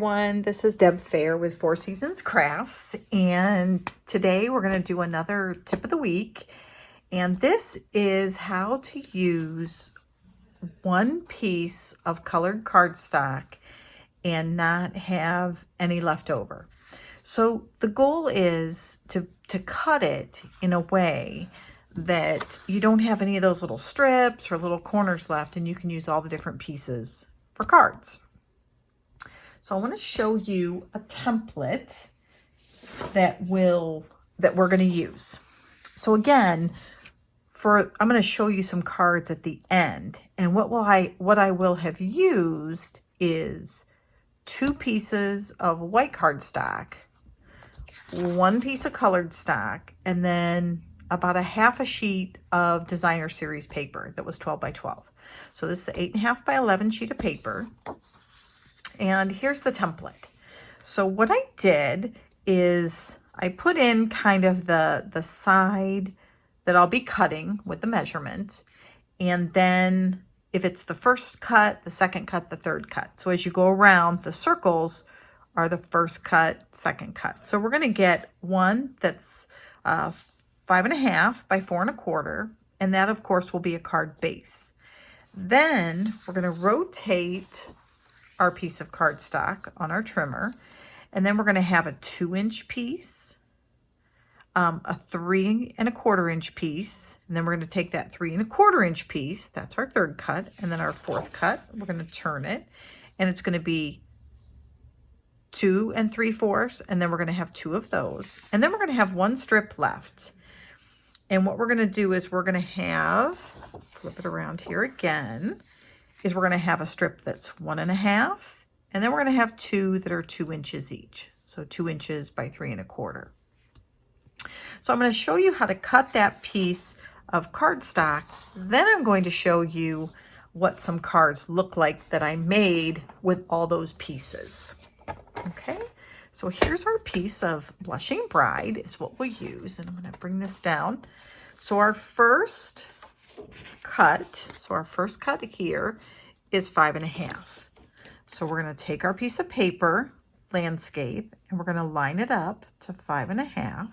everyone, this is Deb Fair with Four Seasons Crafts, and today we're going to do another tip of the week, and this is how to use one piece of colored cardstock and not have any left over. So the goal is to cut it in a way that you don't have any of those little strips or little corners left, and you can use all the different pieces for cards. So I want to show you a template that we're going to use. So again, I'm going to show you some cards at the end, and what I will have used is 2 pieces of white cardstock, 1 piece of colored stock, and then about a half a sheet of designer series paper that was 12 by 12. So this is an 8.5 by 11 sheet of paper. And here's the template. So what I did is I put in kind of the side that I'll be cutting with the measurements. And then if it's the first cut, the second cut, the third cut. So as you go around, the circles are the first cut, second cut. So we're going to get one that's 5.5 by 4.25. And that of course will be a card base. Then we're going to rotate our piece of cardstock on our trimmer, and then we're going to have a 2-inch piece, a 3.25 inch piece, and then we're going to take that 3.25 inch piece, that's our third cut, and then our fourth cut, we're going to turn it, and it's going to be 2 3/4, and then we're going to have 2 of those, and then we're going to have 1 strip left. And what we're going to do is we're going to have, flip it around here again, is we're going to have a strip that's 1.5, and then we're going to have 2 that are 2 inches each. So 2 inches by 3.25. So I'm going to show you how to cut that piece of cardstock. Then I'm going to show you what some cards look like that I made with all those pieces. Okay, so here's our piece of Blushing Bride is what we'll use, and I'm going to bring this down. So our first cut here is 5.5. So we're going to take our piece of paper, landscape, and we're going to line it up to 5.5,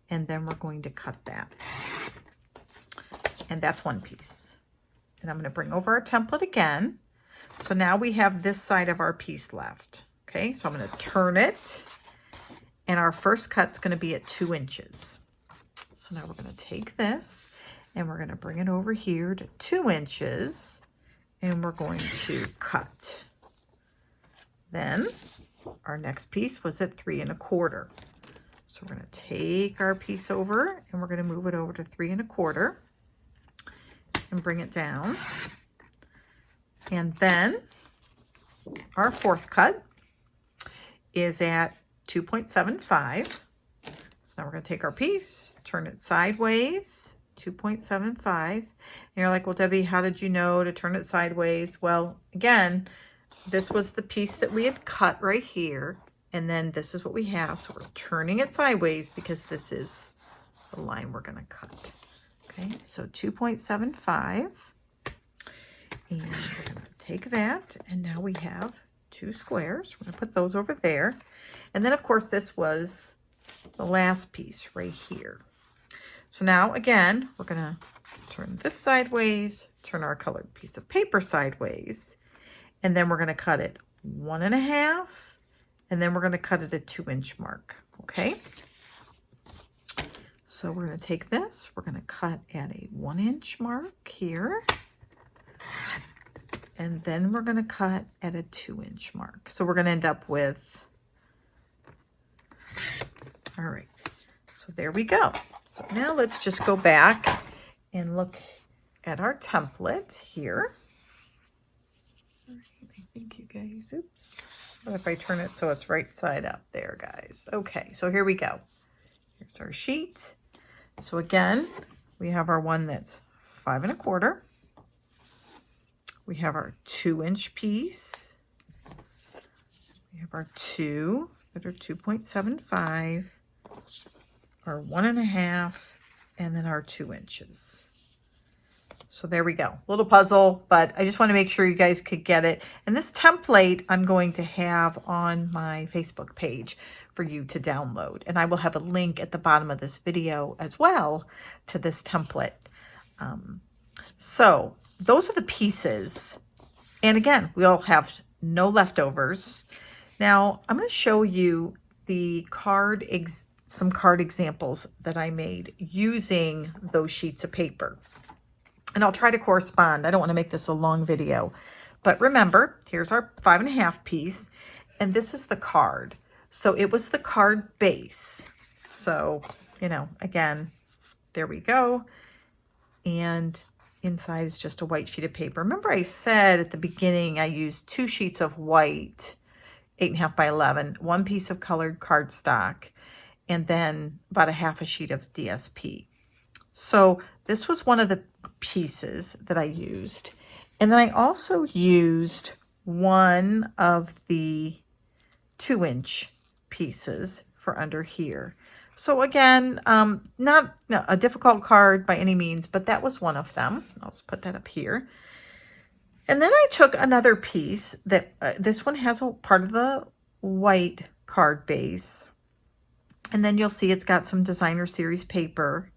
and then we're going to cut that. And that's one piece. And I'm going to bring over our template again. So now we have this side of our piece left. Okay, so I'm going to turn it, and our first cut's going to be at 2 inches. So now we're going to take this, and we're going to bring it over here to 2 inches, and we're going to cut. Then our next piece was at 3.25. So we're going to take our piece over, and we're going to move it over to 3.25 and bring it down. And then our fourth cut is at 2.75. So now we're going to take our piece, turn it sideways, 2.75. And you're like, well, Debbie, how did you know to turn it sideways? Well, again, this was the piece that we had cut right here. And then this is what we have. So we're turning it sideways because this is the line we're going to cut. Okay, so 2.75. And we're going to take that. And now we have 2 squares. We're going to put those over there. And then, of course, this was the last piece right here. So now, again, we're going to turn this sideways, turn our colored piece of paper sideways, and then we're going to cut it 1.5, and then we're going to cut it at 2-inch mark, okay? So we're going to take this, we're going to cut at a 1-inch mark here, and then we're going to cut at a 2-inch mark. So we're going to end up with, all right, so there we go. So now let's just go back and look at our template here. All right, I think you guys, oops. What if I turn it so it's right side up there, guys? Okay, so here we go. Here's our sheet. So again, we have our one that's 5.25. We have our 2-inch piece. We have our 2 that are 2.75, our 1.5, and then our 2 inches. So there we go, little puzzle, but I just want to make sure you guys could get it. And this template I'm going to have on my Facebook page for you to download. And I will have a link at the bottom of this video as well to this template. So those are the pieces. And again, we'll have no leftovers. Now I'm going to show you the some card examples that I made using those sheets of paper. And I'll try to correspond. I don't want to make this a long video. But remember, here's our 5.5 piece. And this is the card. So it was the card base. So, you know, again, there we go. And inside is just a white sheet of paper. Remember I said at the beginning I used 2 sheets of white, 8.5 by 11, 1 piece of colored cardstock, and then about a half a sheet of DSP. So this was one of the pieces that I used. And then I also used one of the 2-inch pieces for under here. So again, not a difficult card by any means, but that was one of them. I'll just put that up here. And then I took another piece that this one has a part of the white card base. And then you'll see it's got some designer series paper.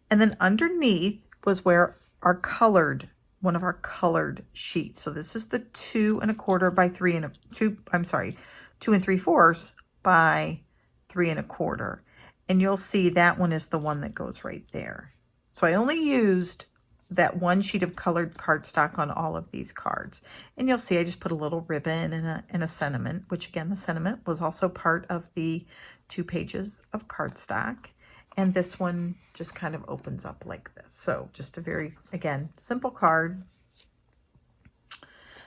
And then underneath was where our one of our colored sheets. So this is the 2 1/4 by 2 3/4 by 3 1/4. And you'll see that one is the one that goes right there. So I only used that 1 sheet of colored cardstock on all of these cards. And you'll see I just put a little ribbon and a sentiment, which again, the sentiment was also part of the 2 pages of cardstock. And this one just kind of opens up like this. So just a very, again, simple card.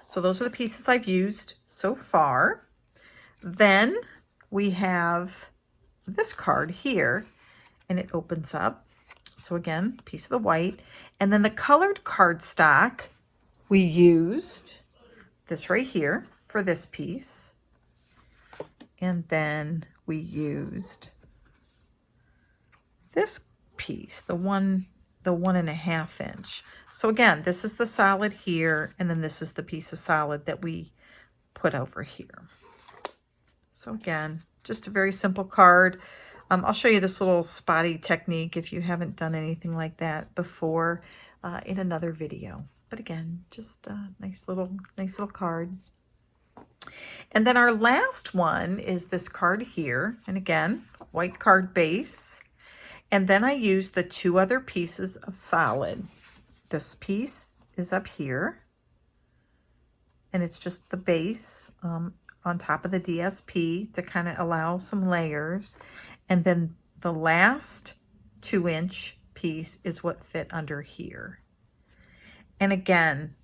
So those are the pieces I've used so far. Then we have this card here, and it opens up. So again, piece of the white. And then the colored cardstock, we used this right here for this piece. And then we used this piece, the 1.5 inch. So again, this is the solid here, and then this is the piece of solid that we put over here. So again, just a very simple card. I'll show you this little spotty technique if you haven't done anything like that before in another video. But again, just a nice little card. And then our last one is this card here, and again, white card base. And then I used the 2 other pieces of solid. This piece is up here, and it's just the base on top of the DSP to kind of allow some layers. And then the last 2-inch piece is what fit under here. And again,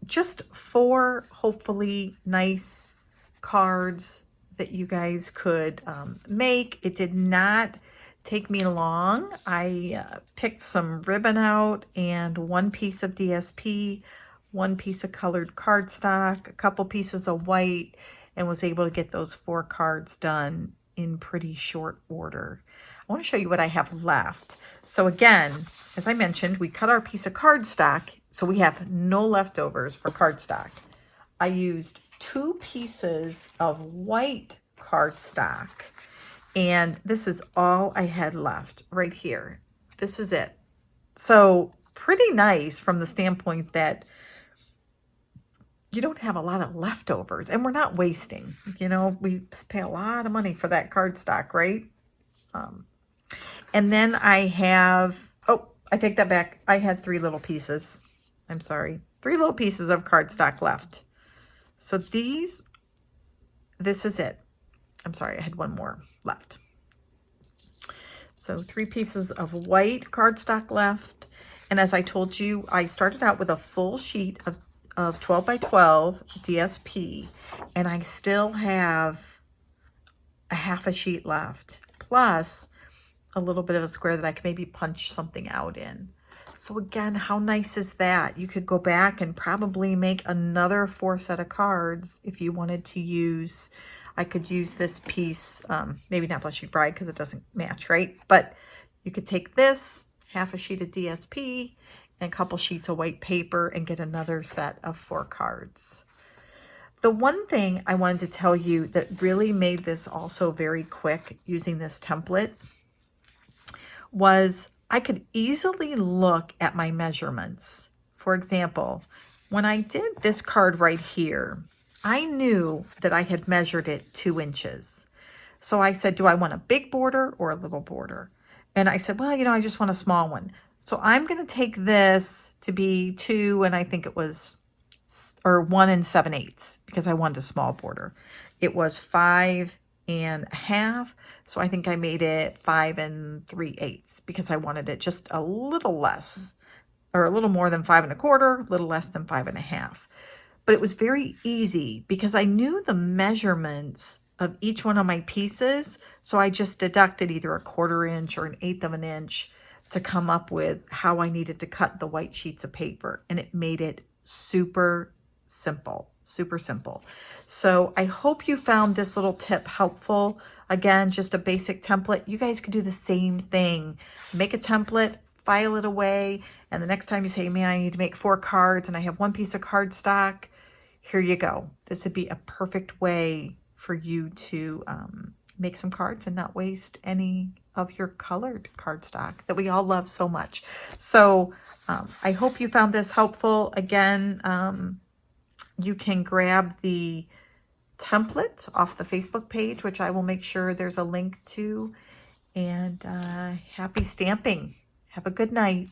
just 4 hopefully nice cards that you guys could make. It did not take me long. I picked some ribbon out and 1 piece of DSP, 1 piece of colored cardstock, a couple pieces of white, and was able to get those 4 cards done in pretty short order. I want to show you what I have left. So again, as I mentioned, we cut our piece of cardstock, so we have no leftovers for cardstock. I used 2 pieces of white cardstock. And this is all I had left right here. This is it. So pretty nice from the standpoint that you don't have a lot of leftovers and we're not wasting. You know, we pay a lot of money for that cardstock, right? And then I have, oh, I take that back. I had 3 little pieces. I'm sorry. 3 little pieces of cardstock left. So this is it. I'm sorry, I had 1 more left. So 3 pieces of white cardstock left. And as I told you, I started out with a full sheet of 12 by 12 DSP, and I still have a half a sheet left, plus a little bit of a square that I can maybe punch something out in. So again, how nice is that? You could go back and probably make another 4 set of cards if you wanted to use. I could use this piece, maybe not Blush You Bride because it doesn't match, right? But you could take this, half a sheet of DSP, and a couple sheets of white paper and get another set of 4 cards. The one thing I wanted to tell you that really made this also very quick using this template was I could easily look at my measurements. For example, when I did this card right here, I knew that I had measured it 2 inches. So I said, do I want a big border or a little border? And I said, well, you know, I just want a small one. So I'm going to take this to be 2, and I think it was, or 1 7/8, because I wanted a small border. It was 5 1/2. So I think I made it 5 3/8 because I wanted it just a little less, or a little more than 5 1/4, a little less than 5 1/2. But it was very easy because I knew the measurements of each one of my pieces. So I just deducted either a 1/4 inch or an 1/8 of an inch to come up with how I needed to cut the white sheets of paper. And it made it super simple, super simple. So I hope you found this little tip helpful. Again, just a basic template. You guys could do the same thing. Make a template, file it away, and the next time you say, man, I need to make 4 cards and I have 1 piece of cardstock, here you go. This would be a perfect way for you to make some cards and not waste any of your colored cardstock that we all love so much. So I hope you found this helpful. Again, you can grab the template off the Facebook page, which I will make sure there's a link to. And happy stamping. Have a good night.